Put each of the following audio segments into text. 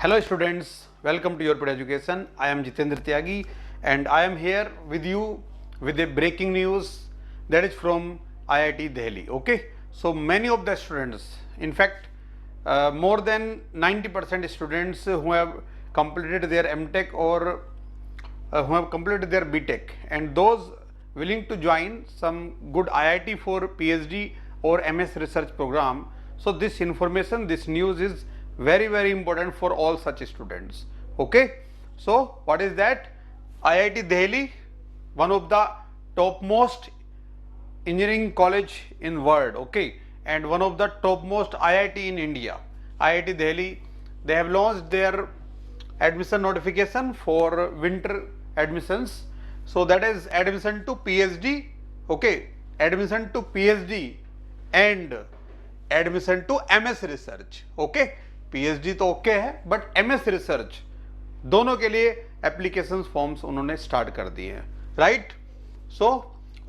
Hello students, welcome to Your Ped Education. I am Jitendra Tyagi and I am here with you with a breaking news that is from IIT Delhi. Okay, so many of the students, in fact more than 90% students who have completed their MTech or who have completed their BTech, and those willing to join some good IIT for PhD or MS research program. So this information, this news is very important for all such students. Okay, so what is that? IIT Delhi, one of the topmost engineering college in world, okay, and one of the topmost IIT in India, IIT Delhi, they have launched their admission notification for winter admissions. So that is admission to PhD, okay, admission to PhD and admission to MS research, okay. PhD तो okay है, but MS research दोनों के लिए application forms उन्होंने start कर दिए हैं, right. So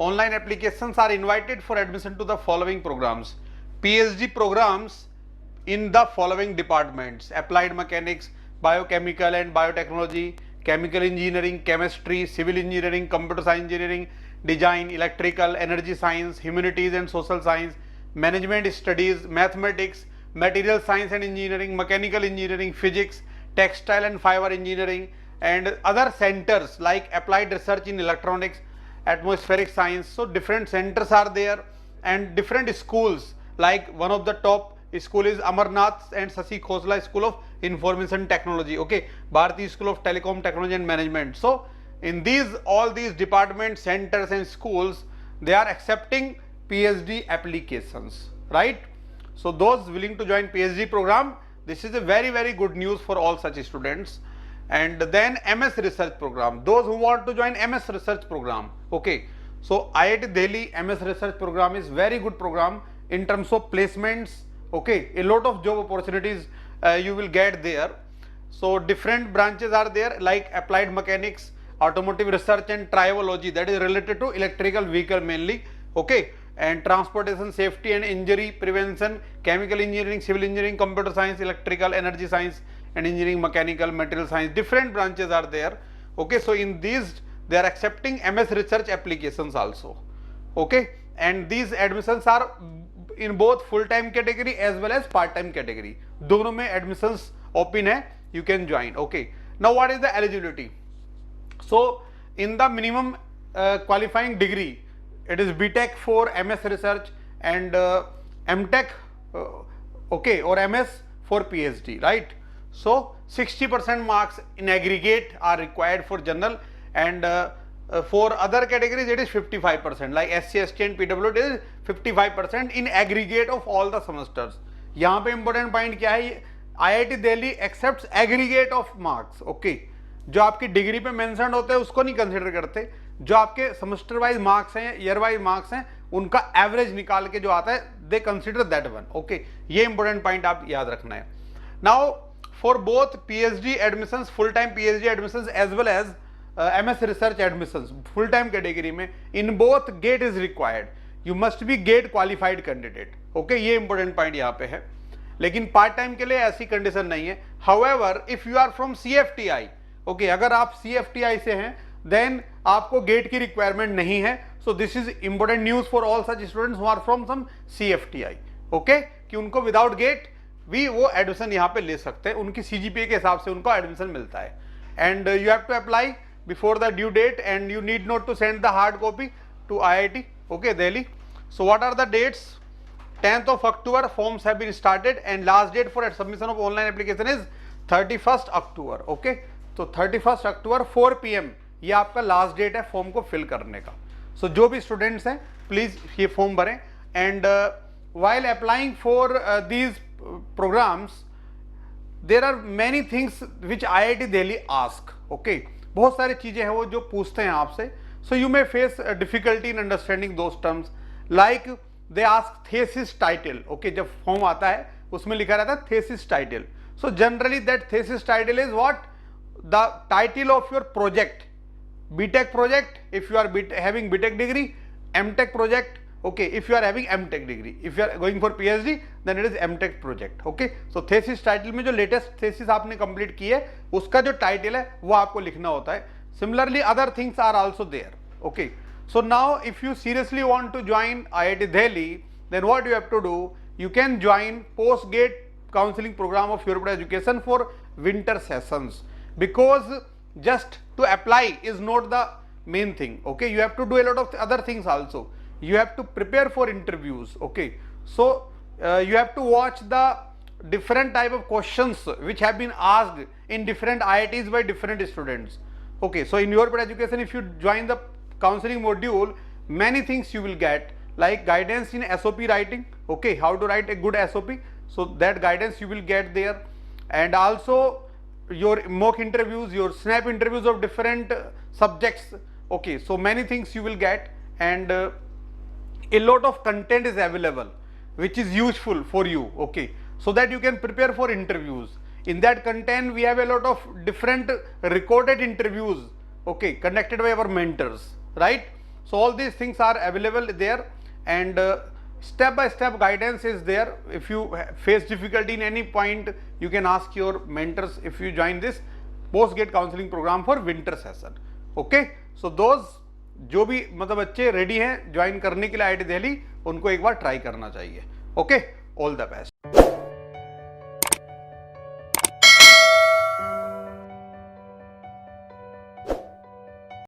online applications are invited for admission to the following programmes. PhD programs in the following departments: applied mechanics, biochemical and biotechnology, chemical engineering, chemistry, civil engineering, computer science engineering, design, electrical, energy science, humanities and social science, management studies, mathematics, material science and engineering, mechanical engineering, physics, textile and fiber engineering, and other centers like applied research in electronics, atmospheric science. So different centers are there and different schools, like one of the top school is Amarnath and Sasi Khosla School of Information Technology, okay, Bharati School of Telecom Technology and Management. So in all these departments, centers and schools, they are accepting PhD applications, right. So those willing to join PhD program, this is a very good news for all such students. And then MS research program, those who want to join MS research program, okay. So IIT Delhi MS research program is very good program in terms of placements, okay, a lot of job opportunities you will get there. So different branches are there like applied mechanics, automotive research and tribology, that is related to electrical vehicle mainly, okay, and transportation safety and injury prevention, chemical engineering, civil engineering, computer science, electrical, energy science and engineering, mechanical, material science, different branches are there, okay. So in these they are accepting MS research applications also, okay, and these admissions are in both full time category as well as part time category, दोनों में admissions open है, you can join, okay. Now what is the eligibility? So in the minimum qualifying degree, it is BTech for MS research and MTech, okay, or MS for PhD, right. So 60% marks in aggregate are required for general, and for other categories it is 55%, like SC, ST and PWD is 55% in aggregate of all the semesters. यहाँ पे important point क्या है, IIT Delhi accepts aggregate of marks, okay. जो आपकी degree पे mention होते हैं उसको नहीं कंसिडर करते, जो आपके सेमेस्टर वाइज मार्क्स हैं, ईयर वाइज मार्क्स हैं, उनका एवरेज निकाल के जो आता है they consider that one, okay. ये इंपॉर्टेंट पॉइंट आप याद रखना है. Now for both PhD admissions, full time PhD admissions as well as MS research admissions full time category में, in both GATE is required, you must be GATE qualified candidate, okay. ये important point यहाँ पे है. लेकिन part time के लिए ऐसी condition नहीं है. However if you are from CFTI, okay, अगर आप CFTI से हैं देन आपको गेट की रिक्वायरमेंट नहीं है. So this is important news for all such students who are from some CFTI, okay, कि उनको विदाउट गेट भी वो एडमिशन यहाँ पे ले सकते हैं, उनकी CGPA के हिसाब से उनको एडमिशन मिलता है. And you have to apply before the due date and you need not to send the hard copy to IIT, okay, Delhi. So what are the dates? 10th of October forms have been started and last date for submission of online application is 31st October, okay. तो 31st October 4 PM ये आपका last date है form को fill करने का. सो जो भी students हैं प्लीज ये फॉर्म भरें. And while applying for these programmes there are many things which IIT Delhi ask, okay. बहुत सारी चीजें हैं वो जो पूछते हैं आपसे. So you may face difficulty in understanding those terms, like they ask thesis title, okay. जब फॉर्म आता है उसमें लिखा रहता है thesis title. So generally that thesis title is what, the title of your project, BTech project if you are having BTech degree, MTech project, Okay, if you are having MTech degree, if you are going for PhD, then it is MTech project. Okay, so thesis title में जो latest thesis आपने complete की है उसका जो title है वो आपको लिखना होता है. Similarly, other things are also there. Okay, so now if you seriously want to join IIT Delhi, then what you have to do? You can join post-gate counseling program of Europe Education for winter sessions, because just to apply is not the main thing. Okay, you have to do a lot of other things also. You have to prepare for interviews. Okay, so you have to watch the different type of questions which have been asked in different IITs by different students. Okay, so in Europe Education, if you join the counseling module, many things you will get, like guidance in SOP writing. Okay, how to write a good SOP, so that guidance you will get there, and also your mock interviews, your snap interviews of different subjects. Okay, so many things you will get, and a lot of content is available which is useful for you. Okay, so that you can prepare for interviews. In that content we have a lot of different recorded interviews, okay, conducted by our mentors, right? So all these things are available there, and step by step guidance is there. If you face difficulty in any point, you can ask your mentors if you join this post-gate counseling program for winter session. Okay, so those जो भी मतलब बच्चे ready हैं join करने के लिए IIT Delhi, उनको एक बार ट्राई करना चाहिए. Okay, all the best.